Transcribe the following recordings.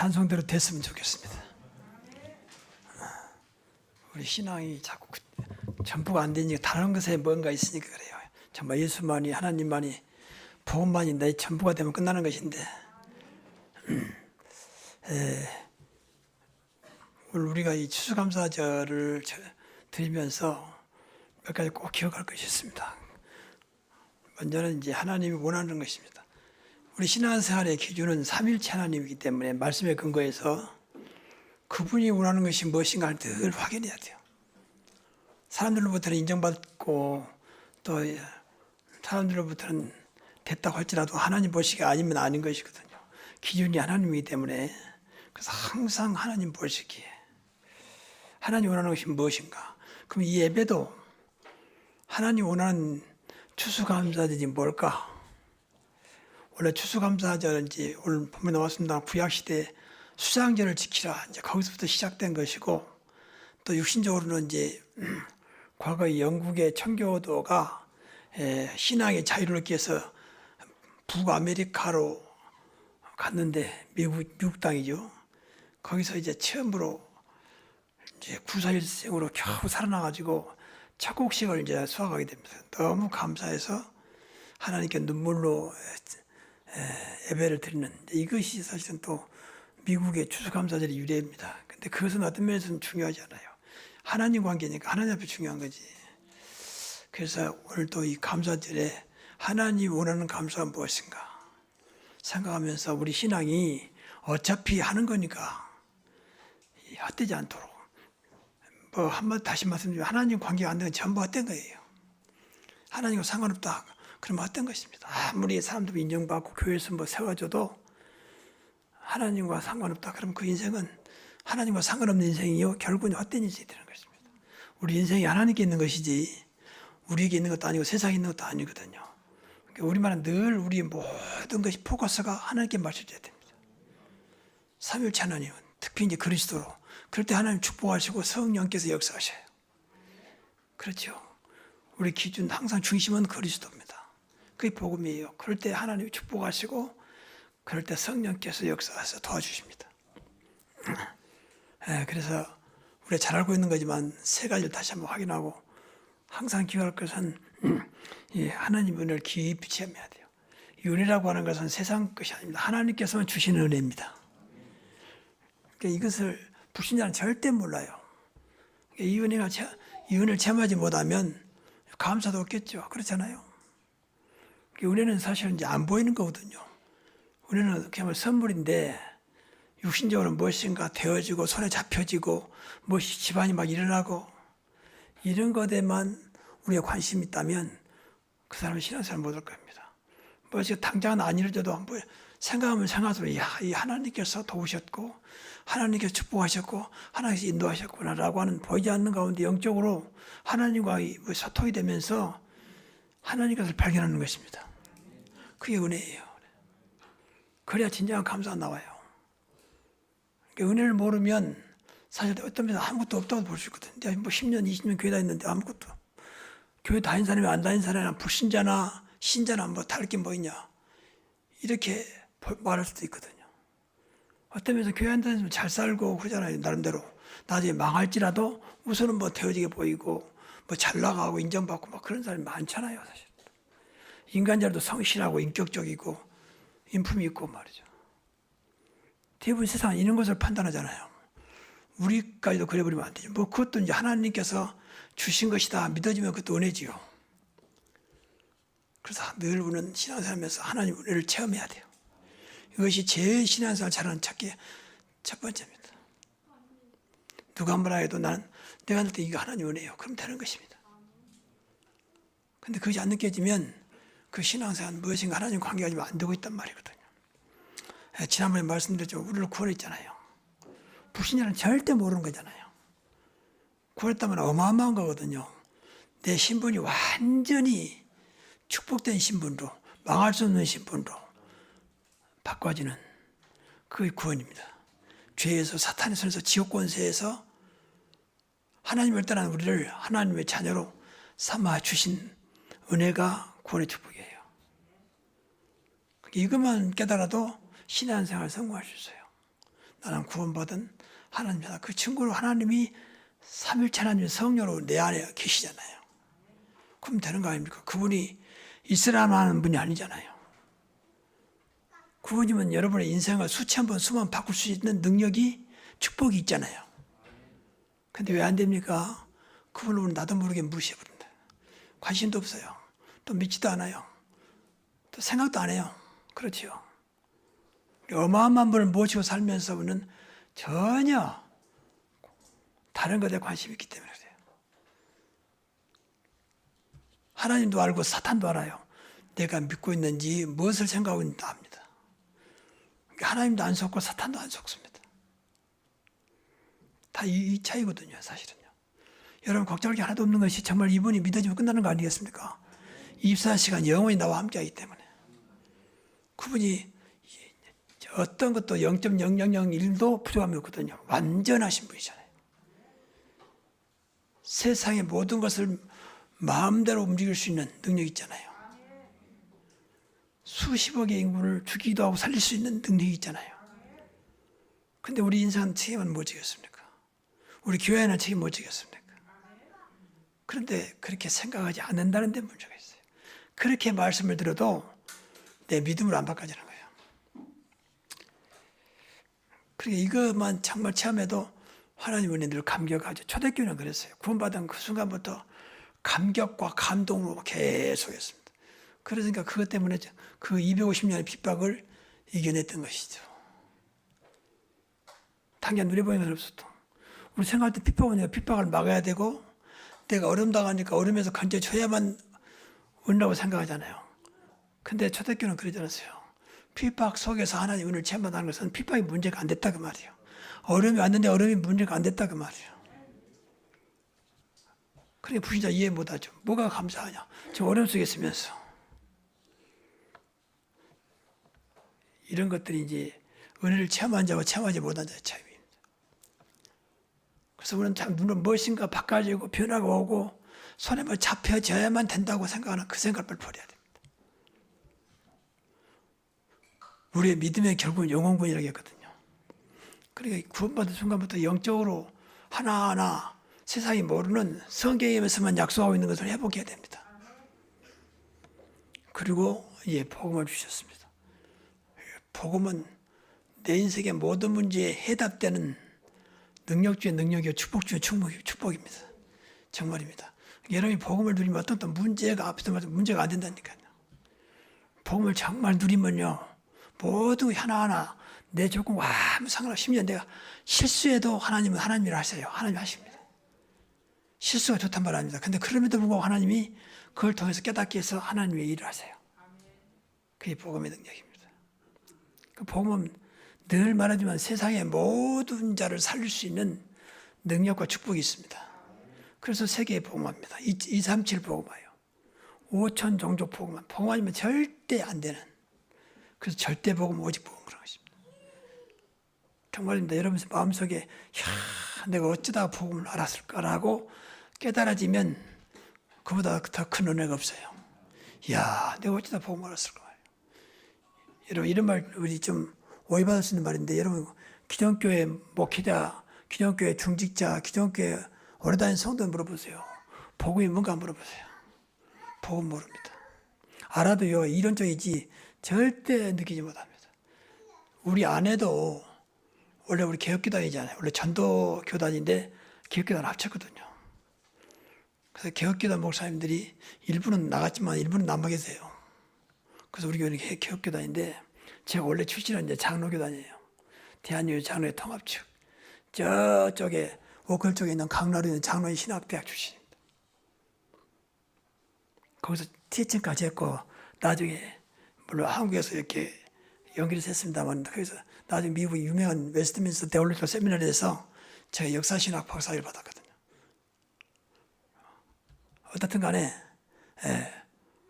찬송대로 됐으면 좋겠습니다. 우리 신앙이 자꾸 전부가 안 되니까 다른 것에 뭔가 있으니까 그래요. 정말 예수만이, 하나님만이, 복음만이 내 전부가 되면 끝나는 것인데, 오늘 우리가 이 추수감사절을 드리면서 몇 가지 꼭 기억할 것이 있습니다. 먼저는 이제 하나님이 원하는 것입니다. 우리 신앙생활의 기준은 삼일체 하나님이기 때문에 말씀에 근거해서 그분이 원하는 것이 무엇인가를 늘 확인해야 돼요. 사람들로부터는 인정받고 또 사람들로부터는 됐다고 할지라도 하나님 보시기에 아니면 아닌 것이거든요. 기준이 하나님이기 때문에 그래서 항상 하나님 보시기에 하나님 원하는 것이 무엇인가. 그럼 이 예배도 하나님 원하는 추수감사절이 뭘까? 원래 추수감사절은 이제 오늘 보면 나왔습니다. 구약시대 수장절을 지키라. 이제 거기서부터 시작된 것이고 또 육신적으로는 이제 과거 영국의 청교도가 신앙의 자유를 얻기 위해서 북아메리카로 갔는데 미국 땅이죠. 거기서 이제 처음으로 이제 941생으로 겨우 살아나가지고 첫 곡식을 이제 수확하게 됩니다. 너무 감사해서 하나님께 눈물로 예배를 드리는 이것이 사실은 또 미국의 추수감사절의 유래입니다. 근데 그것은 어떤 면에서는 중요하지 않아요. 하나님 관계니까 하나님 앞에 중요한 거지. 그래서 오늘 또 이 감사절에 하나님 원하는 감사가 무엇인가 생각하면서 우리 신앙이 어차피 하는 거니까 헛되지 않도록 뭐 한번 다시 말씀드리면 하나님 관계가 안 되면 전부 헛된 거예요. 하나님과 상관없다. 그러면 헛된 것입니다. 아무리 사람들 인정받고 교회에서 뭐 세워줘도 하나님과 상관없다. 그럼 그 인생은 하나님과 상관없는 인생이요. 결국은 헛된 인생이 되는 것입니다. 우리 인생이 하나님께 있는 것이지 우리에게 있는 것도 아니고 세상에 있는 것도 아니거든요. 그러니까 우리만은 늘 우리 모든 것이 포커스가 하나님께 맞춰져야 됩니다. 삼일체 하나님은 특히 이제 그리스도로 그럴 때 하나님 축복하시고 성령께서 역사하셔요. 그렇죠. 우리 기준 항상 중심은 그리스도입니다. 그게 복음이에요. 그럴 때 하나님이 축복하시고 그럴 때 성령께서 역사하셔서 도와주십니다. 그래서 우리가 잘 알고 있는 거지만 세 가지를 다시 한번 확인하고 항상 기억할 것은 하나님 은혜를 깊이 체험해야 돼요. 이 은혜라고 하는 것은 세상 것이 아닙니다. 하나님께서만 주시는 은혜입니다. 그러니까 이것을 불신자는 절대 몰라요. 그러니까 이 은혜를 체험하지 못하면 감사도 없겠죠. 그렇잖아요. 그러니까 은혜는 사실은 이제 안 보이는 거거든요. 은혜는 그냥 선물인데 육신적으로 무엇인가 되어지고 손에 잡혀지고 무엇이 집안이 막 일어나고 이런 것에만 우리가 관심이 있다면 그 사람은 신앙생활 못할 겁니다. 뭐 당장은 안 이루어져도 뭐 생각하면 생각할수록 이 하나님께서 도우셨고 하나님께서 축복하셨고 하나님께서 인도하셨구나라고 하는 보이지 않는 가운데 영적으로 하나님과 소통이 되면서 하나님 것을 발견하는 것입니다. 그게 은혜예요. 그래야 진정한 감사가 나와요. 은혜를 모르면 사실 어떤 면에서 아무것도 없다고 볼 수 있거든요. 뭐 10년, 20년 교회 다녔는데 아무것도. 교회 다닌 사람이 안 다닌 사람이나 불신자나 신자나 뭐 다를 게 뭐 있냐. 이렇게 말할 수도 있거든요. 어떤 면에서 교회 안 다니면 잘 살고 그러잖아요. 나름대로. 나중에 망할지라도 우선은 뭐 되어지게 보이고 뭐 잘 나가고 인정받고 막 그런 사람이 많잖아요. 사실. 인간자도 성실하고 인격적이고 인품이 있고 말이죠. 대부분 세상은 이런 것을 판단하잖아요. 우리까지도 그래버리면 안 되죠. 뭐 그것도 이제 하나님께서 주신 것이다 믿어지면 그것도 은혜지요. 그래서 늘 우리는 신앙생활하면서 하나님 은혜를 체험해야 돼요. 이것이 제일 신앙생활 잘하는 찾기의 첫 번째입니다. 누가 뭐라 해도 나는 내가 할 때 이거 하나님 은혜예요. 그럼 되는 것입니다. 근데 그것이 안 느껴지면 그 신앙생활 무엇인가 하나님 관계가 좀 안 되고 있단 말이거든요. 지난번에 말씀드렸죠. 우리를 구원했잖아요. 불신자는 절대 모르는 거잖아요. 구원했다면 어마어마한 거거든요. 내 신분이 완전히 축복된 신분으로 망할 수 없는 신분으로 바꿔지는 그게 구원입니다. 죄에서 사탄의 손에서 지옥 권세에서 하나님을 떠난 우리를 하나님의 자녀로 삼아 주신 은혜가 구원의 축복이에요. 이것만 깨달아도 신앙생활 성공할 수 있어요. 나는 구원받은 하나님이다. 그 친구로 하나님이 삼일체 하나님의 성령으로 내 안에 계시잖아요. 그럼 되는 거 아닙니까? 그분이 있으라면 하는 분이 아니잖아요. 그분이면 여러분의 인생을 수천 번, 수만 바꿀 수 있는 능력이, 축복이 있잖아요. 근데 왜 안 됩니까? 그분은 나도 모르게 무시해버린다. 관심도 없어요. 또 믿지도 않아요. 또 생각도 안 해요. 그렇지요. 어마어마한 분을 모시고 살면서는 전혀 다른 것에 관심이 있기 때문에 그래요. 하나님도 알고 사탄도 알아요. 내가 믿고 있는지 무엇을 생각하고 있는지 압니다. 하나님도 안 속고 사탄도 안 속습니다. 다 이 차이거든요, 사실은요. 여러분 걱정할 게 하나도 없는 것이 정말 이분이 믿어지면 끝나는 거 아니겠습니까? 24시간 영원히 나와 함께하기 때문에. 그분이 어떤 것도 0.0001도 부족함이 없거든요. 완전하신 분이잖아요. 세상의 모든 것을 마음대로 움직일 수 있는 능력이 있잖아요. 수십억의 인구를 죽이기도 하고 살릴 수 있는 능력이 있잖아요. 근데 우리 인생은 책임은 못 지겠습니까? 우리 교회는 책임 못 지겠습니까? 그런데 그렇게 생각하지 않는다는 데 문제가 있어요. 그렇게 말씀을 들어도 내 믿음을 안 바꿔지는 거예요. 그러니까 이것만 정말 체험해도 하나님 은혜를 감격하죠. 초대교회는 그랬어요. 구원받은 그 순간부터 감격과 감동으로 계속했습니다. 그러니까 그것 때문에 그 250년의 핍박을 이겨냈던 것이죠. 당장 눈에 보이는 건 없어도 우리 생각할 때 핍박을 막아야 되고 내가 어려움 당하니까 어려움에서 건져줘야만 은다고 생각하잖아요. 근데 초대교회는 그러지 않았어요. 핍박 속에서 하나님 은혜를 체험한다는 것은 핍박이 문제가 안 됐다 그 말이에요. 어려움이 왔는데 어려움이 문제가 안 됐다 그 말이에요. 그러니까 불신자 이해 못하죠. 뭐가 감사하냐. 지금 어려움 속에 있으면서. 이런 것들이 이제 은혜를 체험한 자와 체험하지 못한 자의 차이입니다. 그래서 우리는 참 물론 무엇인가 바꿔지고 변화가 오고 손에 뭐 잡혀져야만 된다고 생각하는 그 생각을 버려야 됩니다. 우리의 믿음의 결국은 영혼군이라고 했거든요. 그러니까 구원받은 순간부터 영적으로 하나하나 세상이 모르는 성경에서만 약속하고 있는 것을 회복해야 됩니다. 그리고 복음을 주셨습니다. 복음은 내 인생의 모든 문제에 해답되는 능력 중에 능력이요 축복 중에 축복입니다. 정말입니다. 여러분이 복음을 누리면 어떤 문제가 앞에서 문제가 안 된다니까요. 복음을 정말 누리면요 모두 하나하나 내 조건과 아무 상관없이 심지어 내가 실수해도 하나님은 하나님이라 하세요. 하나님 하십니다. 실수가 좋단 말 아닙니다. 근데 그럼에도 불구하고 하나님이 그걸 통해서 깨닫게 해서 하나님의 일을 하세요. 그게 복음의 능력입니다. 그 복음은 늘 말하지만 세상의 모든 자를 살릴 수 있는 능력과 축복이 있습니다. 그래서 세계에 복음합니다. 237 복음화요. 5천 종족 복음화. 복음하면 절대 안 되는. 그래서 절대 복음, 오직 복음 그런 것입니다. 정말입니다. 여러분 마음속에 내가 어쩌다가 복음을 알았을까라고 깨달아지면 그보다 더 큰 은혜가 없어요. 내가 어쩌다 복음을 알았을까. 여러분 이런 말 우리 좀 오해받을 수 있는 말인데 여러분 기존교회 목회자, 기존교회 중직자, 기존교회 오래 다닌 성도 물어보세요. 복음이 뭔가 물어보세요. 복음 모릅니다. 알아도요 이론적이지 절대 느끼지 못합니다. 우리 아내도 원래 우리 개혁교단이잖아요. 원래 전도교단인데 개혁교단 합쳤거든요. 그래서 개혁교단 목사님들이 일부는 나갔지만 일부는 남아 계세요. 그래서 우리 교회는 개혁교단인데 제가 원래 출신은 이제 장로교단이에요. 대한민국 장로의 통합측. 저쪽에 오컬 쪽에 있는 강남에 있는 장로인 신학대학 출신입니다. 거기서 티칭까지 했고 나중에 물론 한국에서 이렇게 연기를 했습니다만 거기서 나중에 미국 유명한 웨스트민스터 데올리터 세미나리에서 제가 역사신학 박사를 받았거든요. 어떻든 간에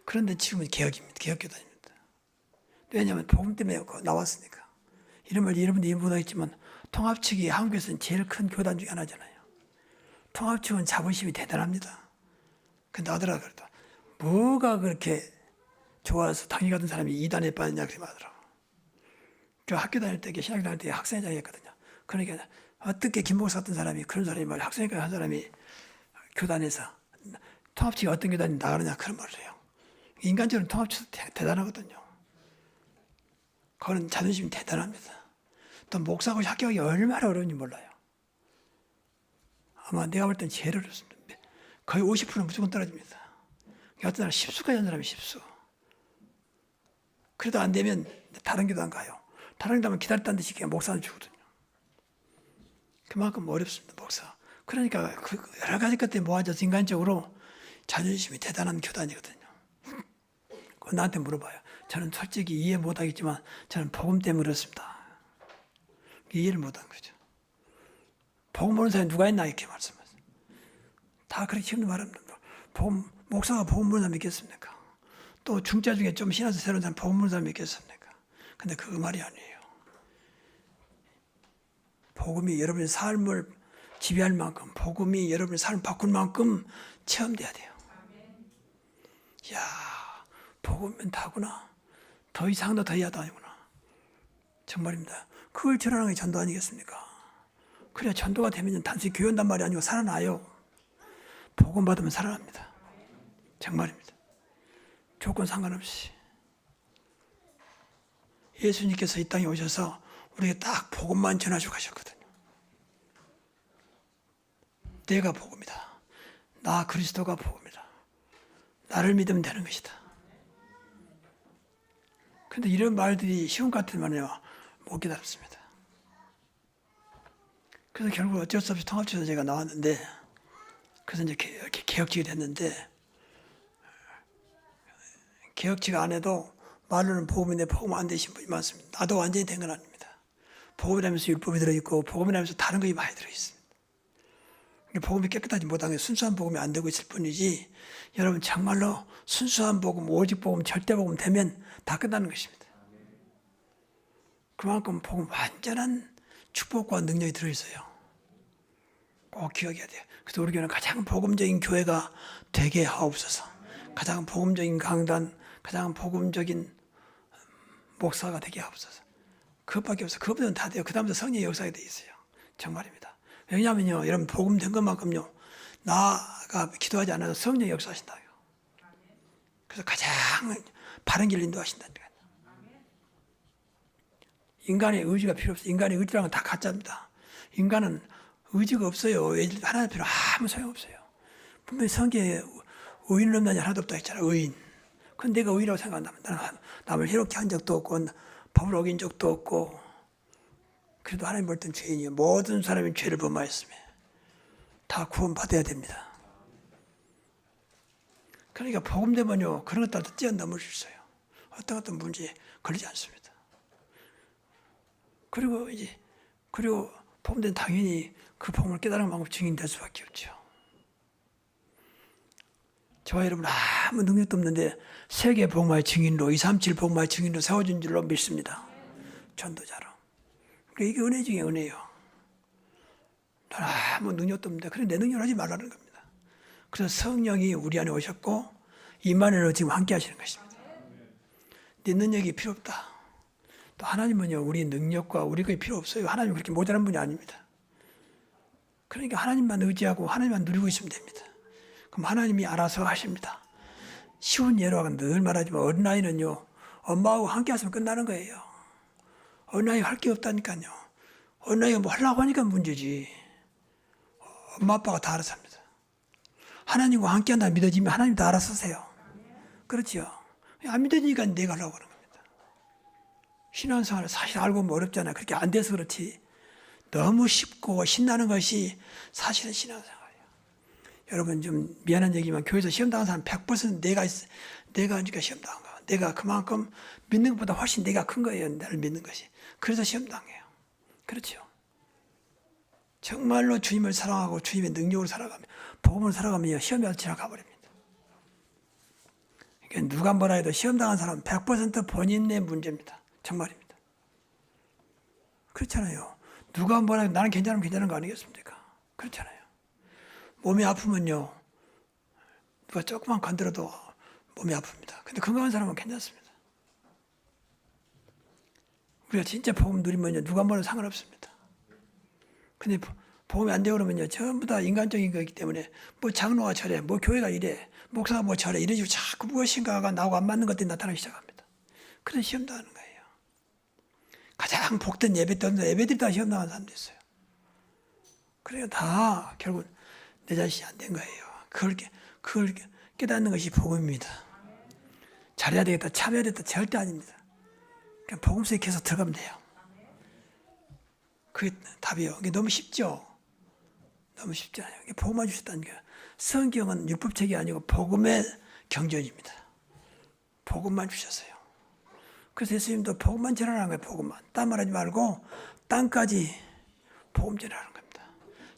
그런데 지금은 개혁입니다. 개혁교단입니다. 왜냐하면 복음 때문에 나왔으니까. 이런 말 여러분들이 못하겠지만 통합 측이 한국에서는 제일 큰 교단 중에 하나잖아요. 통합 측은 자부심이 대단합니다. 근데 하더라도 뭐가 그렇게 좋아서 당이 가던 사람이 이단에 빠졌냐 그렇게 말하더라고. 저 학교 다닐 때 신학교 다닐 때 학생회장 했거든요. 그러니까 어떻게 김 목사 같은 사람이 그런 사람이 말 학생회과 한 사람이 교단에서 통합치가 어떤 교단이 나가느냐 그런 말을 해요. 인간적으로 통합치도 대단하거든요. 그거는 자존심이 대단합니다. 또 목사고 합격하기 얼마나 어려운지 몰라요. 아마 내가 볼 땐 제일 어렵습니다. 거의 50%는 무조건 떨어집니다. 어떤 사람 10수까지 한 사람이 10수. 그래도 안 되면 다른 교단 가요. 다른 교단 하면 기다렸다는 듯이 그냥 목사는 주거든요. 그만큼 어렵습니다, 목사. 그러니까 그 여러 가지 것 때문에 모아져서 인간적으로 자존심이 대단한 교단이거든요. 그거 나한테 물어봐요. 저는 솔직히 이해 못하겠지만 저는 복음 때문에 그렇습니다. 이해를 못한 거죠. 복음 모르는 사람이 누가 있나 이렇게 말씀하세요. 다 그렇게 힘든 말합니다. 목사가 복음 모르는 사람 믿겠습니까? 또 중자 중에 좀 신앙에서 새로운 사람 복음 모르는 사람 믿겠습니까? 근데 그 말이 아니에요. 복음이 여러분의 삶을 지배할 만큼, 복음이 여러분의 삶을 바꿀 만큼 체험돼야 돼요. 이야, 복음은 다구나. 더 이상도 더 이하도 아니구나. 정말입니다. 그걸 전하는 게 전도 아니겠습니까? 그래야 전도가 되면 단순히 교회한단 말이 아니고 살아나요. 복음 받으면 살아납니다. 정말입니다. 조건 상관없이. 예수님께서 이 땅에 오셔서 우리에게 딱 복음만 전하시고 가셨거든요. 내가 복음이다. 나 그리스도가 복음이다. 나를 믿으면 되는 것이다. 그런데 이런 말들이 쉬운 것 같으면 못 깨달았습니다. 그래서 결국 어쩔 수 없이 통합지에서 제가 나왔는데, 그래서 이제 이렇게 개혁직이 됐는데, 개혁직 안 해도 말로는 복음인데 복음 안 되신 분이 많습니다. 나도 완전히 된 건 아닙니다. 복음이라면서 율법이 들어있고 복음이라면서 다른 것이 많이 들어있습니다. 복음이 깨끗하지 못한 게 순수한 복음이 안 되고 있을 뿐이지, 여러분 정말로 순수한 복음, 오직 복음, 절대 복음 되면 다 끝나는 것입니다. 그만큼 복음 완전한 축복과 능력이 들어있어요. 꼭 기억해야 돼요. 그래서 우리 교회는 가장 복음적인 교회가 되게 하옵소서. 가장 복음적인 강단, 가장 복음적인 목사가 되게 하옵소서. 그것밖에 없어요. 그것보다는 다 돼요. 그 다음부터 성령의 역사가 돼 있어요. 정말입니다. 왜냐하면요, 여러분 복음 된 것만큼요, 나가 기도하지 않아도 성령의 역사하신다요. 그래서 가장 바른 길 인도하신다니까요. 인간의 의지가 필요 없어요. 인간의 의지라는 건 다 가짜입니다. 인간은 의지가 없어요. 하나님 필요 아무 소용없어요. 분명히 성경에 의인을 없는 자 하나도 없다 했잖아. 의인. 그건 내가 의인이라고 생각한다면 나는 남을 해롭게 한 적도 없고 법을 어긴 적도 없고, 그래도 하나님 볼 땐 죄인이에요. 모든 사람이 죄를 범하였으며 다 구원받아야 됩니다. 그러니까 복음 되면요, 그런 것들도 뛰어넘을 수 있어요. 어떤 문제에 걸리지 않습니다. 그리고 복음 된 당연히 그 복음을 깨달은 방법 증인될 수밖에 없죠. 저와 여러분 아무 능력도 없는데 세계 복음화의 증인으로, 237 복음화의 증인으로 세워준 줄로 믿습니다. 전도자로. 그러니까 이게 은혜 중에 은혜예요. 난 아무 능력도 없는데 그래 내 능력을 하지 말라는 겁니다. 그래서 성령이 우리 안에 오셨고 임마누엘로 지금 함께 하시는 것입니다. 네 능력이 필요 없다. 또 하나님은요, 우리 능력과 우리 것이 필요 없어요. 하나님은 그렇게 모자란 분이 아닙니다. 그러니까 하나님만 의지하고 하나님만 누리고 있으면 됩니다. 그럼 하나님이 알아서 하십니다. 쉬운 예로 하면 늘 말하지만 어린아이는요, 엄마하고 함께 하시면 끝나는 거예요. 어린아이 할 게 없다니까요. 어린아이가 뭐 하려고 하니까 문제지. 엄마 아빠가 다 알아서 합니다. 하나님과 함께 한다 믿어지면 하나님 다 알아서 하세요. 그렇죠. 안 믿어지니까 내가 하려고 하는 겁니다. 신앙생활을 사실 알고 보면 어렵잖아요. 그렇게 안 돼서 그렇지. 너무 쉽고 신나는 것이 사실은 신앙생활이에요. 여러분 좀 미안한 얘기지만 교회에서 시험 당한 사람 100% 내가 하니까 시험 당한 거야. 내가 그만큼 믿는 것보다 훨씬 내가 큰 거예요. 나를 믿는 것이. 그래서 시험 당해요. 그렇죠. 정말로 주님을 사랑하고 주님의 능력으로 살아가면, 복음으로 살아가면 시험이 지나가 버립니다. 그러니까 누가 뭐라 해도 시험 당한 사람은 100% 본인의 문제입니다. 정말입니다. 그렇잖아요. 누가 뭐라 해도 나는 괜찮으면 괜찮은 거 아니겠습니까? 그렇잖아요. 몸이 아프면요, 누가 조금만 건드려도 몸이 아픕니다. 근데 건강한 사람은 괜찮습니다. 우리가 진짜 복음 누리면요, 누가 뭐라도 상관없습니다. 근데 복음이 안 되고 그러면요, 전부 다 인간적인 거기 때문에 뭐 장로가 저래, 뭐 교회가 이래, 목사가 뭐 저래, 이런 식으로 자꾸 무엇인가가 나하고 안 맞는 것들이 나타나기 시작합니다. 그래서 시험도 하는 거예요. 가장 복된 예배 때도 예배들이 다 시험 나가는 사람도 있어요. 그러니까 다 결국 내 자신이 안 된 거예요. 그걸 깨닫는 것이 복음입니다. 잘해야 되겠다, 참여해야 되겠다, 절대 아닙니다. 그냥 복음 속에 계속 들어가면 돼요. 그게 답이에요. 이게 너무 쉽죠? 너무 쉽지 않아요. 복음만 주셨다는 게 성경은 율법책이 아니고 복음의 경전입니다. 복음만 주셨어요. 그래서 예수님도 복음만 전하라는 거예요. 복음만. 딴 말하지 말고 땅까지 복음 전하라는 겁니다.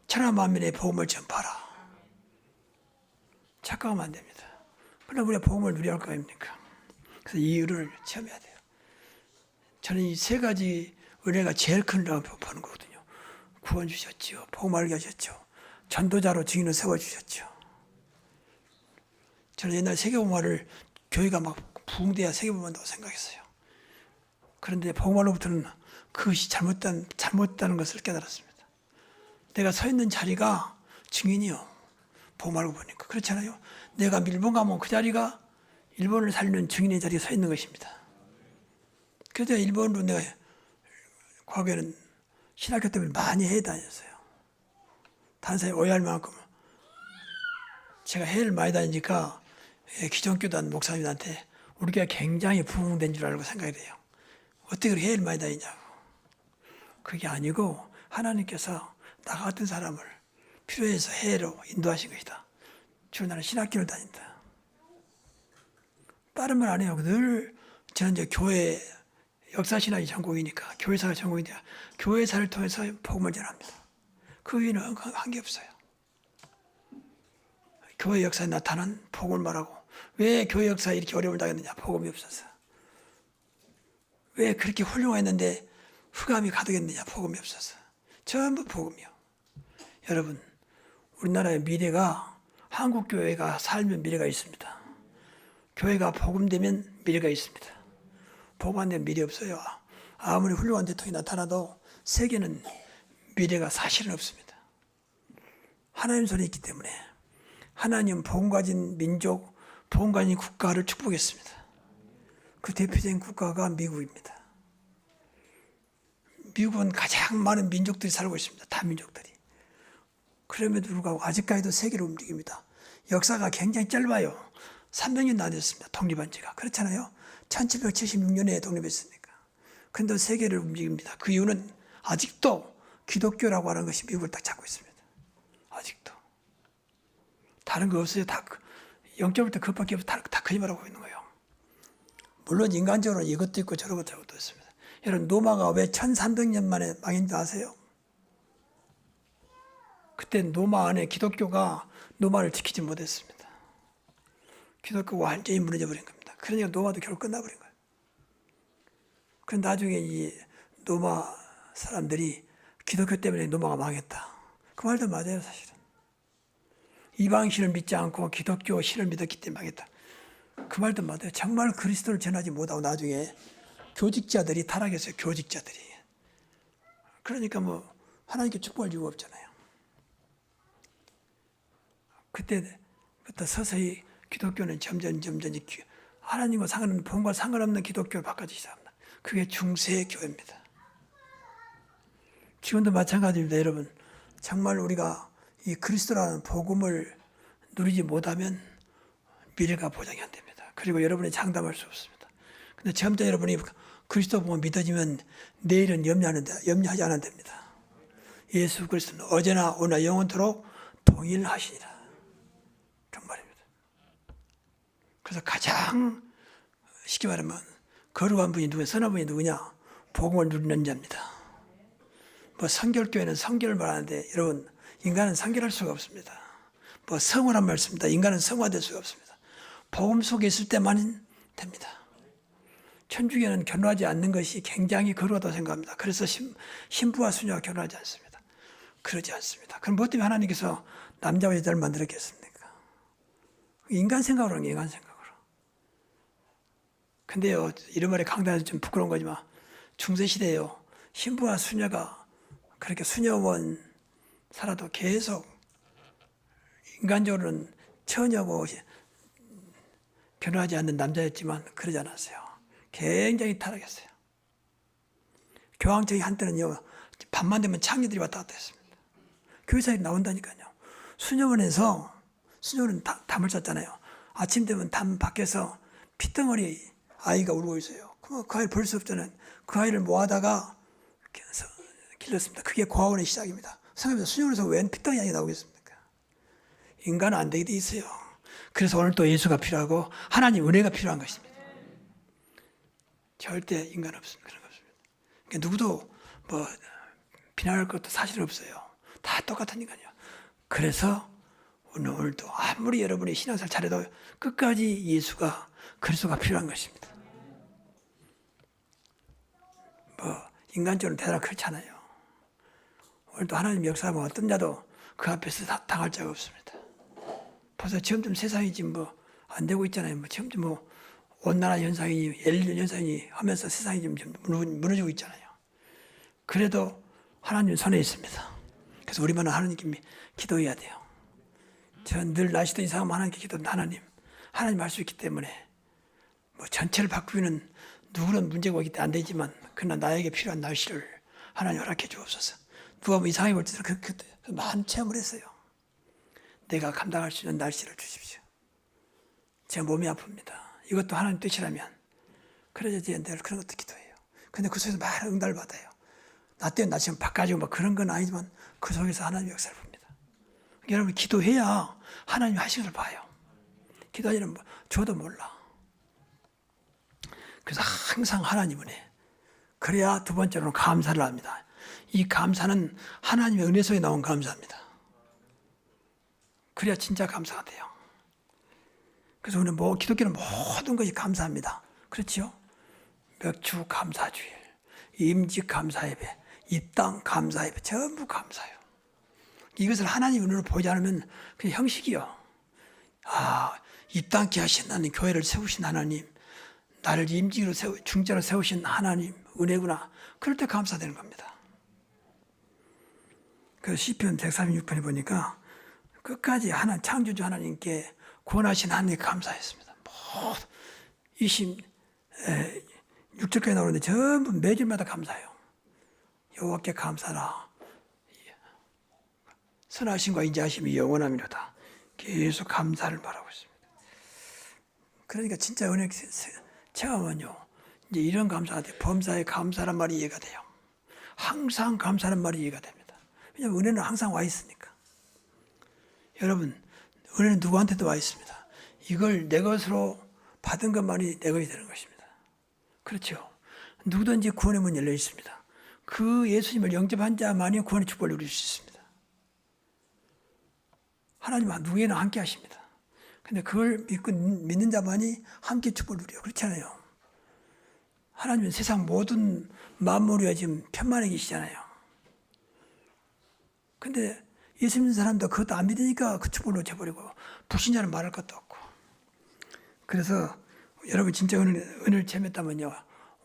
천하 만민의 복음을 전파하라. 착각하면 안 됩니다. 그러나 우리가 복음을 누려야 할 거 아닙니까? 그래서 이 은혜를 체험해야 돼요. 저는 이 세 가지 은혜가 제일 큰 은혜라고 보는 거거든요. 구원 주셨죠. 복음 알게 하셨죠. 전도자로 증인을 세워주셨죠. 저는 옛날 세계복음화를 교회가 막 부흥돼야 세계복음화한다고 생각했어요. 그런데 복음화로부터는 그것이 잘못다는 것을 깨달았습니다. 내가 서 있는 자리가 증인이요. 복음화로 보니까. 그렇잖아요. 내가 일본 가면 그 자리가 일본을 살리는 증인의 자리에 서 있는 것입니다. 그래서 일본으로 내가 과거에는 신학교 때문에 많이 해외 다녔어요. 단사에 오해할 만큼 제가 해외를 많이 다니니까 기존교단 목사님한테 우리가 굉장히 부흥된 줄 알고 생각이 돼요. 어떻게 그렇게 해외를 많이 다니냐고. 그게 아니고 하나님께서 나 같은 사람을 필요해서 해외로 인도하신 것이다. 주로 나는 신학교를 다닌다. 다른 말 안 해요. 늘 저는 이제 교회 역사신학이 전공이니까 교회사가 전공이니까 교회사를 통해서 복음을 전합니다. 그 위에는 한 게 없어요. 교회 역사에 나타난 복음을 말하고 왜 교회 역사에 이렇게 어려움을 당했느냐. 복음이 없어서. 왜 그렇게 훌륭했는데 흑암이 가득했느냐. 복음이 없어서. 전부 복음이요. 여러분 우리나라의 미래가 한국교회가 살면 미래가 있습니다. 교회가 복음되면 미래가 있습니다. 복음 안 되면 미래 없어요. 아무리 훌륭한 대통령이 나타나도 세계는 미래가 사실은 없습니다. 하나님 손에 있기 때문에 하나님 복음 가진 민족, 복음 가진 국가를 축복했습니다. 그 대표적인 국가가 미국입니다. 미국은 가장 많은 민족들이 살고 있습니다. 다민족들이. 그럼에도 불구하고 아직까지도 세계를 움직입니다. 역사가 굉장히 짧아요. 300년도 안 됐습니다. 독립한 지가. 그렇잖아요. 1776년에 독립했으니까. 그런데 세계를 움직입니다. 그 이유는 아직도 기독교라고 하는 것이 미국을 딱 잡고 있습니다. 아직도. 다른 거 없어요. 다 영적일 때 그것밖에 없어요. 다 거짓말하고 있는 거예요. 물론 인간적으로는 이것도 있고 저것도 있습니다. 여러분 노마가 왜 1300년 만에 망했는지 아세요? 그때 노마 안에 기독교가 노마를 지키지 못했습니다. 기독교가 완전히 무너져버린 겁니다. 그러니까 노마도 결국 끝나버린 거예요. 그런데 나중에 이 노마 사람들이 기독교 때문에 노마가 망했다. 그 말도 맞아요, 사실은. 이방신을 믿지 않고 기독교 신을 믿었기 때문에 망했다. 그 말도 맞아요. 정말 그리스도를 전하지 못하고 나중에 교직자들이 타락했어요. 교직자들이. 그러니까 뭐 하나님께 축복할 이유가 없잖아요. 그때부터 서서히 기독교는 점점 하나님과 상관없는 본과 상관없는 기독교를 바꿔주기 시작합니다. 그게 중세 교회입니다. 지금도 마찬가지입니다. 여러분 정말 우리가 이 그리스도라는 복음을 누리지 못하면 미래가 보장이 안 됩니다. 그리고 여러분이 장담할 수 없습니다. 근데 점점 여러분이 그리스도 복음을 믿어지면 내일은 염려하지 않아도 됩니다. 예수 그리스도는 어제나 오늘 영원토록 동일하시니라. 정말입니다. 그래서 가장 쉽게 말하면 거룩한 분이 누구냐, 선한 분이 누구냐? 복음을 누리는 자입니다. 뭐 성결교회는 성결을 말하는데 여러분 인간은 성결할 수가 없습니다. 뭐 성화란 말 씁니다. 인간은 성화될 수가 없습니다. 복음 속에 있을 때만 됩니다. 천주교는 결혼하지 않는 것이 굉장히 거룩하다고 생각합니다. 그래서 신부와 수녀가 결혼하지 않습니다. 그러지 않습니다. 그럼 뭐 때문에 하나님께서 남자와 여자를 만들었겠습니까? 인간 생각으로 하는 게 인간 생각으로. 근데요, 이런 말에 강단해서 좀 부끄러운 거지만 중세시대에요. 신부와 수녀가 그렇게 수녀원 살아도 계속 인간적으로는 전혀 변하지 않는 남자였지만 그러지 않았어요. 굉장히 타락했어요. 교황청이 한때는요, 밤만 되면 창녀들이 왔다 갔다 했습니다. 교회사에 나온다니까요. 수녀원은 담을 쌌잖아요. 아침 되면 담 밖에서 피덩어리 아이가 울고 있어요. 그럼 그 아이를 볼 수 없잖아요. 그 아이를 모아다가 길렀습니다. 그게 고아원의 시작입니다. 성경에서 수녀원에서 웬 피덩이 아이가 나오겠습니까? 인간은 안 되게 돼 있어요. 그래서 오늘 또 예수가 필요하고 하나님 은혜가 필요한 것입니다. 절대 인간 없습니다. 그런 거 없습니다. 그러니까 누구도 비난할 것도 사실 없어요. 다 똑같으니까요. 그래서 오늘도 아무리 여러분이 신앙생활 잘해도 끝까지 예수가 그리스도가 필요한 것입니다. 인간적으로 대단히 그렇잖아요. 오늘도 하나님 역사하면 어떤 자도 그 앞에서 당할 자가 없습니다. 벌써 점점 세상이 지금 안 되고 있잖아요. 점점 온난화 현상이니 엘니뇨 현상이니 하면서 세상이 좀 무너지고 있잖아요. 그래도 하나님 손에 있습니다. 그래서 우리만은 하나님께 기도해야 돼요. 전 늘 날씨도 이상하면 하나님께 기도합니다. 하나님 할 수 있기 때문에 전체를 바꾸기는 누구는 문제가 오기 때문에 안 되지만 그러나 나에게 필요한 날씨를 하나님 허락해 주옵소서. 누가 이상하게 볼 때도 그 많은 체험을 했어요. 내가 감당할 수 있는 날씨를 주십시오. 제 몸이 아픕니다. 이것도 하나님 뜻이라면 그래야지 내가 그런 것도 기도해요. 근데 그 속에서 많은 응답을 받아요. 나 때문에 나 지금 바꿔주고 그런 건 아니지만 그 속에서 하나님 역사를 봅니다. 여러분 기도해야 하나님 하시는 걸 봐요. 기도하지는 저도 몰라. 그래서 항상 하나님 은혜. 그래야 두 번째로는 감사를 합니다. 이 감사는 하나님의 은혜 속에 나온 감사입니다. 그래야 진짜 감사가 돼요. 그래서 우리는 기독교는 모든 것이 감사합니다. 그렇죠? 맥주 감사주일, 임직 감사예배, 입당 감사예배 전부 감사해요. 이것을 하나님 은혜로 보지 않으면 그냥 형식이요. 입당케 하신 하나님, 교회를 세우신 하나님, 나를 임직으로 중자로 세우신 하나님 은혜구나. 그럴 때 감사되는 겁니다. 그 시편 136편에 보니까 끝까지 창조주 하나님께 구원하신 하나님께 감사했습니다. 26절까지 나오는데 전부 매절마다 감사해요. 여호와께 감사라. 선하심과 인자하심이 영원함이로다. 계속 감사를 말하고 있습니다. 그러니까 진짜 은혜 체험은요. 이제 이런 감사가 돼요. 범사에 감사란 말이 이해가 돼요. 항상 감사란 말이 이해가 됩니다. 왜냐하면 은혜는 항상 와 있으니까. 여러분, 은혜는 누구한테도 와 있습니다. 이걸 내 것으로 받은 것만이 내 것이 되는 것입니다. 그렇죠. 누구든지 구원의 문이 열려 있습니다. 그 예수님을 영접한 자만이 구원의 축복을 누릴 수 있습니다. 하나님은 누구에나 함께 하십니다. 근데 그걸 믿는 자만이 함께 축복을 누려요. 그렇잖아요. 하나님은 세상 모든 만물이 지금 편만에 계시잖아요. 근데 예수 믿는 사람도 그것도 안 믿으니까 그 축복을 놓쳐버리고 불신자는 말할 것도 없고. 그래서 여러분 진짜 은혜를 체험했다면요.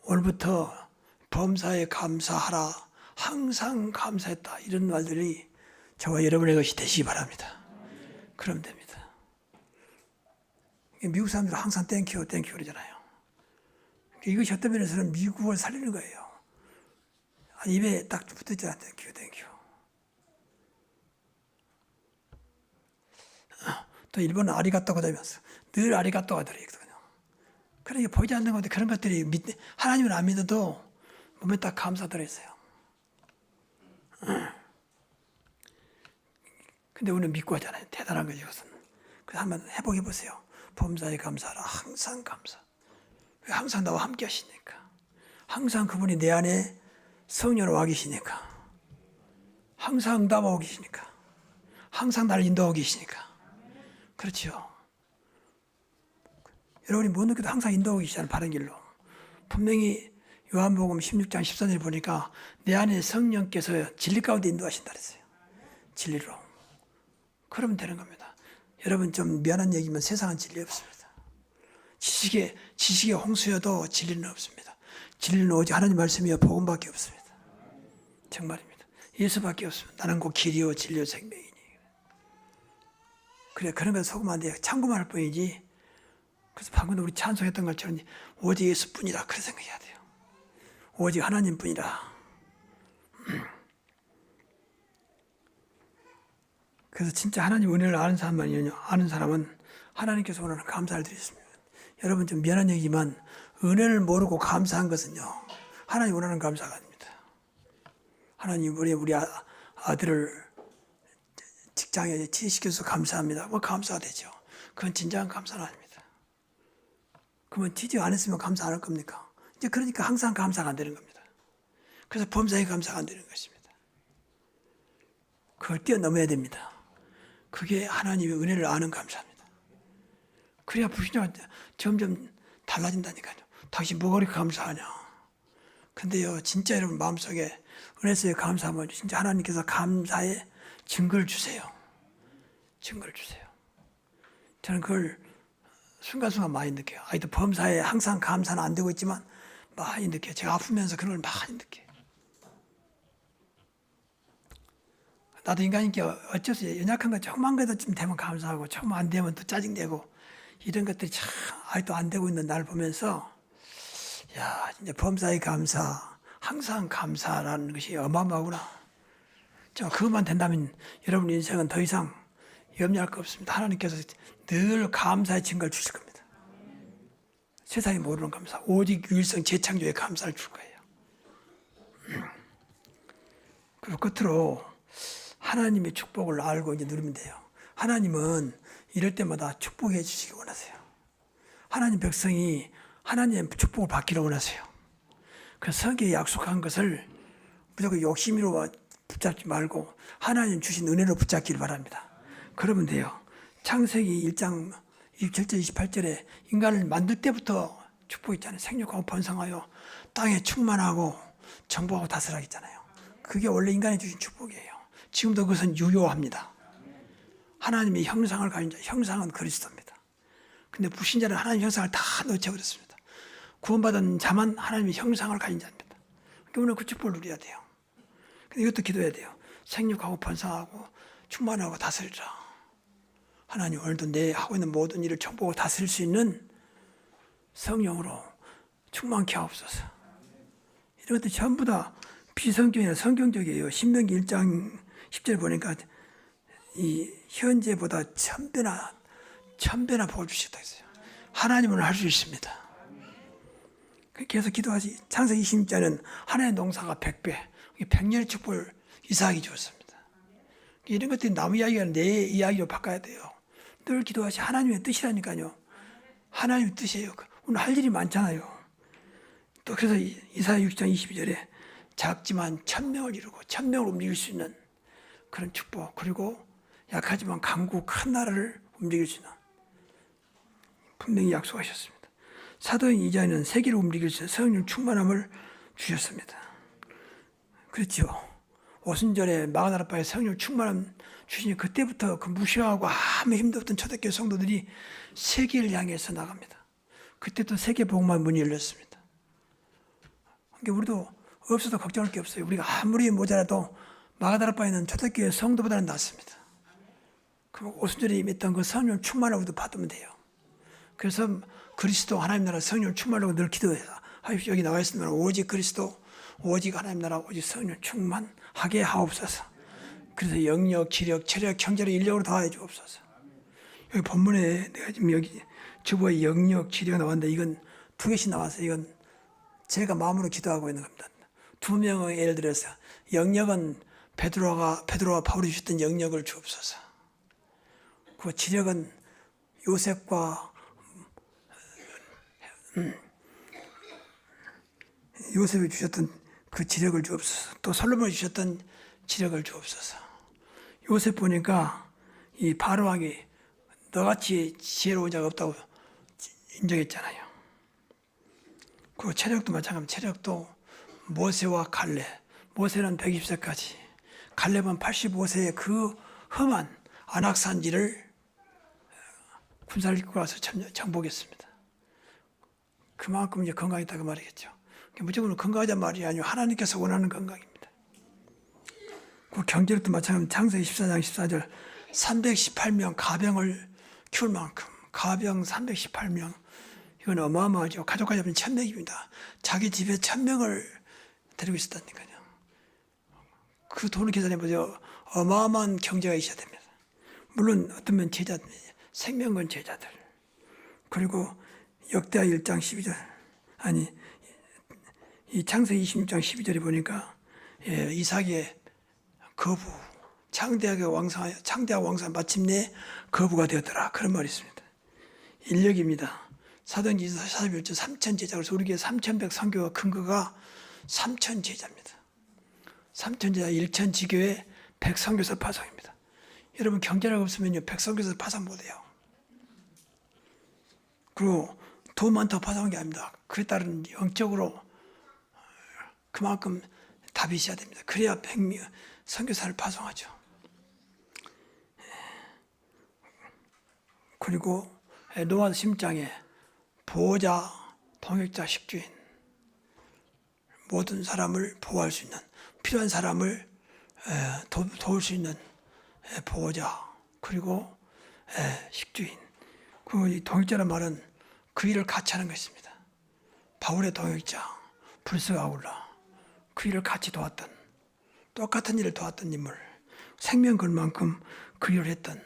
오늘부터 범사에 감사하라. 항상 감사했다. 이런 말들이 저와 여러분의 것이 되시기 바랍니다. 그럼 됩니다. 미국 사람들은 항상 땡큐 그러잖아요. 이것이 어떤 면에서는 미국을 살리는 거예요. 입에 딱 붙어있잖아. 땡큐. 또 일본은 아리가또가 되면서 늘 아리가또가 들어있거든요. 그러니까 보이지 않는 건데 그런 것들이 하나님을 안 믿어도 몸에 딱 감사 들어있어요. 근데 우리는 믿고 하잖아요. 대단한 거죠, 이것은. 그래서 한번 해보게 보세요. 범사에 감사하라. 항상 감사. 왜 항상 나와 함께 하시니까. 항상 그분이 내 안에 성령으로 와 계시니까. 항상 응답하고 계시니까. 항상 나를 인도하고 계시니까. 그렇죠. 여러분이 못 느껴도 항상 인도하고 계시잖아요. 바른 길로. 분명히 요한복음 16장 14절에 보니까 내 안에 성령께서 진리 가운데 인도하신다 그랬어요. 진리로. 그러면 되는 겁니다. 여러분 좀 미안한 얘기면 세상은 진리 없습니다. 지식의 홍수여도 진리는 없습니다. 진리는 오직 하나님 말씀이여 복음밖에 없습니다. 정말입니다. 예수밖에 없습니다. 나는 곧 길이요 진리요 생명이니. 그래 그런 건 속으면 안 돼요. 참고만 할 뿐이지. 그래서 방금 우리 찬송했던 것처럼 오직 예수뿐이라 그런 생각해야 돼요. 오직 하나님뿐이라. 그래서 진짜 하나님 은혜를 아는 사람은 하나님께서 원하는 감사를 드리겠습니다. 여러분 좀 미안한 얘기지만 은혜를 모르고 감사한 것은요 하나님 원하는 감사가 아닙니다. 하나님 우리 아들을 직장에 취직시켜서 감사합니다. 뭐 감사가 되죠. 그건 진정한 감사는 아닙니다. 그러면 취직 안 했으면 감사 안 할 겁니까? 이제 그러니까 항상 감사가 안 되는 겁니다. 그래서 범사에 감사가 안 되는 것입니다. 그걸 뛰어넘어야 됩니다. 그게 하나님의 은혜를 아는 감사입니다. 그래야 불신자가 점점 달라진다니까요. 당신 뭐가 그렇게 감사하냐. 근데요 진짜 여러분 마음속에 은혜 속에 감사하면 진짜 하나님께서 감사의 증거를 주세요. 증거를 주세요. 저는 그걸 순간순간 많이 느껴요. 아이도 범사에 항상 감사는 안 되고 있지만 많이 느껴요. 제가 아프면서 그런 걸 많이 느껴요. 나도 인간이니까 어쩔 수 없어요. 연약한 거 조금만 거도 좀 되면 감사하고 조금 안 되면 또 짜증내고 이런 것들이 참 아직도 안 되고 있는 날 보면서 야 진짜 범사에 감사 항상 감사라는 것이 어마어마하구나. 그것만 된다면 여러분 인생은 더 이상 염려할 거 없습니다. 하나님께서 늘 감사의 증거를 주실 겁니다. 세상이 모르는 감사, 오직 유일성 재창조의 감사를 줄 거예요. 그리고 끝으로 하나님의 축복을 알고 이제 누리면 돼요. 하나님은 이럴 때마다 축복해 주시기 원하세요. 하나님 백성이 하나님의 축복을 받기를 원하세요. 그래서 성경에 약속한 것을 무조건 욕심으로 붙잡지 말고 하나님 주신 은혜로 붙잡기를 바랍니다. 그러면 돼요. 창세기 1장 27절 28절에 인간을 만들 때부터 축복 있잖아요. 생육하고 번성하여 땅에 충만하고 정복하고 다스리라 했잖아요. 그게 원래 인간이 주신 축복이에요. 지금도 그것은 유효합니다. 하나님의 형상을 가진 자, 형상은 그리스도입니다. 근데 불신자는 하나님의 형상을 다 놓쳐버렸습니다. 구원받은 자만 하나님의 형상을 가진 자입니다. 그러니까 오늘 그 축복을 누려야 돼요. 근데 이것도 기도해야 돼요. 생육하고 번성하고 충만하고 다스리라. 하나님 오늘도 내 하고 있는 모든 일을 정복하고 다스릴 수 있는 성령으로 충만케 하옵소서. 이런 것들 전부 다 비성경이나 성경적이에요. 신명기 1장 10절 보니까 이 현재보다 천배나 복을 주시겠다 했어요. 하나님은 할 수 있습니다. 계속 기도하지. 창세기 20장은 하나의 농사가 100배, 100년의 축복을 이삭이 주었습니다. 이런 것들이 남 이야기가 내 이야기로 바꿔야 돼요. 늘 기도하시. 하나님의 뜻이라니까요. 하나님의 뜻이에요. 오늘 할 일이 많잖아요. 또 그래서 이사야 6장 22절에 작지만 1000명을 이루고 1000명을 움직일 수 있는 그런 축복, 그리고 약하지만 강구 큰 나라를 움직일 수 있는 분명히 약속하셨습니다. 사도행 2장에는 세계를 움직일 수 있는 성령 충만함을 주셨습니다. 그렇죠. 오순절에 마가다라바에 성령 충만함 주시니 그때부터 그 무시하고 아무 힘도 없던 초대교회 성도들이 세계를 향해서 나갑니다. 그때 또 세계 복음화 문이 열렸습니다. 그러니까 우리도 없어도 걱정할 게 없어요. 우리가 아무리 모자라도 마가다라바에는 초대교회 성도보다는 낫습니다. 그럼 오순절에 임했던 그 성령 충만을 우리도 받으면 돼요. 그래서 그리스도 하나님 나라 성령 충만하고 늘 기도해요. 여기 나와 있습니다. 오직 그리스도, 오직 하나님 나라, 오직 성령 충만하게 하옵소서. 그래서 영력, 지력, 체력, 형제를 인력으로 다해 주옵소서. 여기 본문에 내가 지금 여기 주보에 영력, 지력 나왔는데 이건 2개씩 나와서 이건 제가 마음으로 기도하고 있는 겁니다. 2명의 예를 들어서 영력은 베드로와 바울이 주셨던 영력을 주옵소서. 그 지력은 요셉과 요셉이 주셨던 그 지력을 주옵소서. 또 솔로몬이 주셨던 지력을 주옵소서. 요셉 보니까 이 바로 왕이 너같이 지혜로운 자가 없다고 인정했잖아요. 그 체력도 마찬가지입니다. 체력도 모세와 갈렙, 모세는 120세까지, 갈렙은 85세의 그 험한 안악산지를 군사를 이끌고 가서 정복했습니다. 그만큼 이제 건강했다고 말이겠죠. 무조건 건강하단 말이 아니고 하나님께서 원하는 건강입니다. 그 경제력도 마찬가지로 창세기 14장 14절 318명 가병을 키울 만큼 가병 318명 이건 어마어마하죠. 가족까지 하면 1000명입니다. 자기 집에 1000명을 데리고 있었다니까요. 그 돈을 계산해보세요. 어마어마한 경제가 있어야 됩니다. 물론 어떤 면 제자들, 생명건 제자들. 그리고 역대하 1장 12절 아니 이 창세기 26장 12절에 보니까 이삭의 거부 창대하고 왕성하여 마침내 거부가 되었더라. 그런 말이 있습니다. 인력입니다. 사도행전 41절 3000제자. 그래서 우리 교회 3100 선교가 근거가 3000제자입니다. 3000제자 1000지교회 100선교사 파송입니다. 여러분 경제력 없으면요 100선교사 파송 못해요. 그리고 돈 많다고 파송한 게 아닙니다. 그에 따른 영적으로 그만큼 답이 있어야 됩니다. 그래야 100명 선교사를 파송하죠. 그리고 노아 10장에 보호자, 동역자, 식주인 모든 사람을 보호할 수 있는 필요한 사람을 도울 수 있는 보호자 그리고 식주인 그리고 이 동역자란 말은 그 일을 같이 하는 것입니다. 바울의 동역자 불스가 아울라 그 일을 같이 도왔던 똑같은 일을 도왔던 인물 생명 걸 만큼 그 일을 했던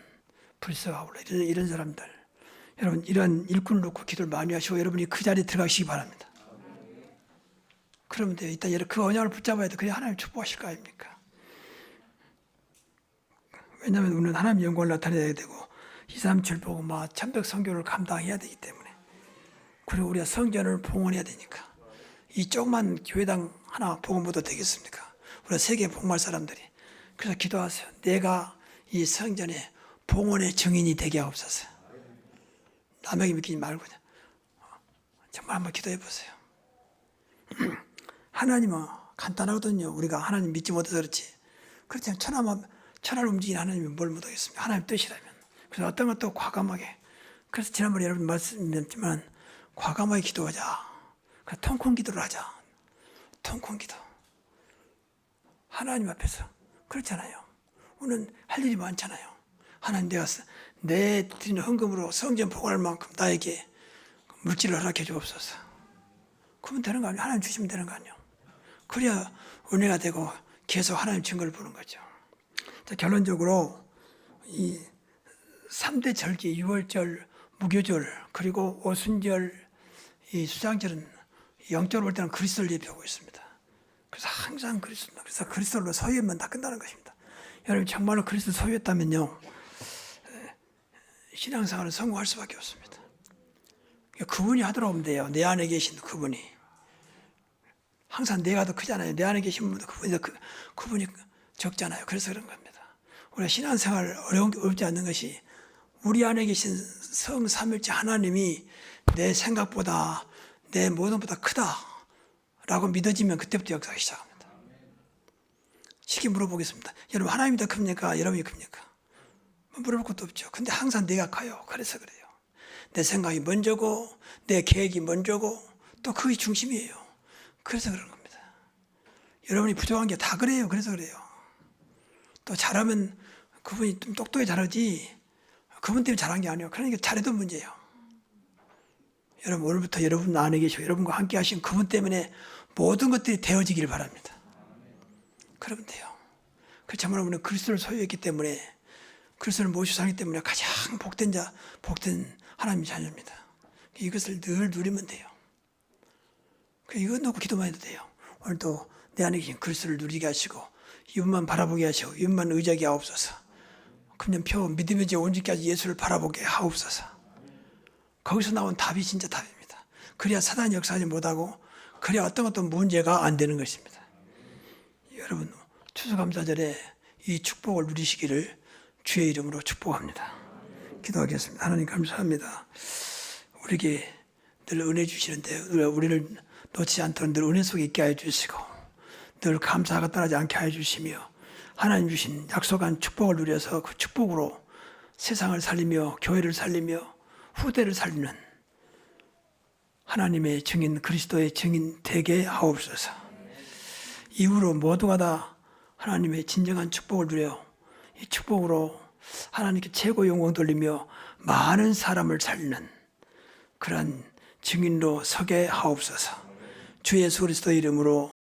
불스가 아울라 이런 사람들 여러분 이런 일꾼을 놓고 기도를 많이 하시고 여러분이 그 자리에 들어가시기 바랍니다. 그러면 돼요. 이따 그 언약을 붙잡아야 돼. 그래야 하나님 축복하실 거 아닙니까? 왜냐하면 우리는 하나님 영광을 나타내야 되고 2, 3절 보고 막 천백 선교를 감당해야 되기 때문에 그리고 우리가 성전을 봉헌해야 되니까 이 조그만 교회당 하나 복음 모두 되겠습니까? 우리가 세계 복음할 사람들이 그래서 기도하세요. 내가 이 성전의 봉헌의 증인이 되게 하옵소서. 남에게 믿기지 말고 정말 한번 기도해 보세요. 하나님은 간단하거든요. 우리가 하나님 믿지 못해서 그렇지. 그렇지 천하를 움직이는 하나님이 뭘 못하겠습니까? 하나님 뜻이라면. 그래서 어떤 것도 과감하게. 그래서 지난번에 여러분 말씀드렸지만 과감하게 기도하자. 그래서 통큰 기도를 하자. 통큰 기도. 하나님 앞에서. 그렇잖아요. 오늘 할 일이 많잖아요. 하나님 내 드리는 헌금으로 성전 복원할 만큼 나에게 물질을 허락해 주옵소서. 그러면 되는 거 아니에요? 하나님 주시면 되는 거 아니에요? 그래야 은혜가 되고 계속 하나님 증거를 보는 거죠. 자, 결론적으로 이 3대 절기, 유월절, 무교절, 그리고 오순절, 이 수장절은 영적으로 볼 때는 그리스도를 예표하고 있습니다. 그래서 항상 그래서 그리스도로 소유하면 다 끝나는 것입니다. 여러분 정말로 그리스도 소유했다면요. 신앙생활은 성공할 수밖에 없습니다. 그분이 하도록 하면 돼요. 내 안에 계신 그분이. 항상 내가 더 크잖아요. 내 안에 계신 분도 그분이 적잖아요. 그래서 그런 겁니다. 우리가 신앙생활 어렵지 않는 것이 우리 안에 계신 성삼일체 하나님이 내 생각보다 내 모든 것보다 크다라고 믿어지면 그때부터 역사가 시작합니다. 쉽게 물어보겠습니다. 여러분 하나님이 더 큽니까? 여러분이 큽니까? 물어볼 것도 없죠. 근데 항상 내가 커요. 그래서 그래요. 내 생각이 먼저고 내 계획이 먼저고 또 그게 중심이에요. 그래서 그런 겁니다. 여러분이 부족한 게 다 그래요. 그래서 그래요. 또 잘하면 그분이 좀 똑똑히 잘하지 그분 때문에 잘한 게 아니에요. 그러니까 잘해도 문제예요. 여러분 오늘부터 여러분 안에 계시고 여러분과 함께 하신 그분 때문에 모든 것들이 되어지기를 바랍니다. 그러면 돼요. 그 정말 우리는 그리스도를 소유했기 때문에 그리스도를 모시고 살기 때문에 가장 복된 하나님의 자녀입니다. 이것을 늘 누리면 돼요. 이거 놓고 기도만 해도 돼요. 오늘도 내 안에 계신 그리스도를 누리게 하시고 이분만 바라보게 하시고 이분만 의지하게 하옵소서. 금년표 믿음의 제 온전까지 예수를 바라보게 하옵소서. 거기서 나온 답이 진짜 답입니다. 그래야 사단이 역사하지 못하고 그래야 어떤 문제가 안 되는 것입니다. 여러분 추수감사절에 이 축복을 누리시기를 주의 이름으로 축복합니다. 기도하겠습니다. 하나님 감사합니다. 우리에게 늘 은혜 주시는데 우리를 놓치지 않도록 늘 은혜 속에 있게 해 주시고 늘 감사가 떠나지 않게 해 주시며 하나님 주신 약속한 축복을 누려서 그 축복으로 세상을 살리며 교회를 살리며 후대를 살리는 하나님의 증인 그리스도의 증인 되게 하옵소서. 이후로 모두가 다 하나님의 진정한 축복을 누려 이 축복으로 하나님께 최고 영광 돌리며 많은 사람을 살리는 그런 증인로 서게 하옵소서. 주 예수 그리스도 이름으로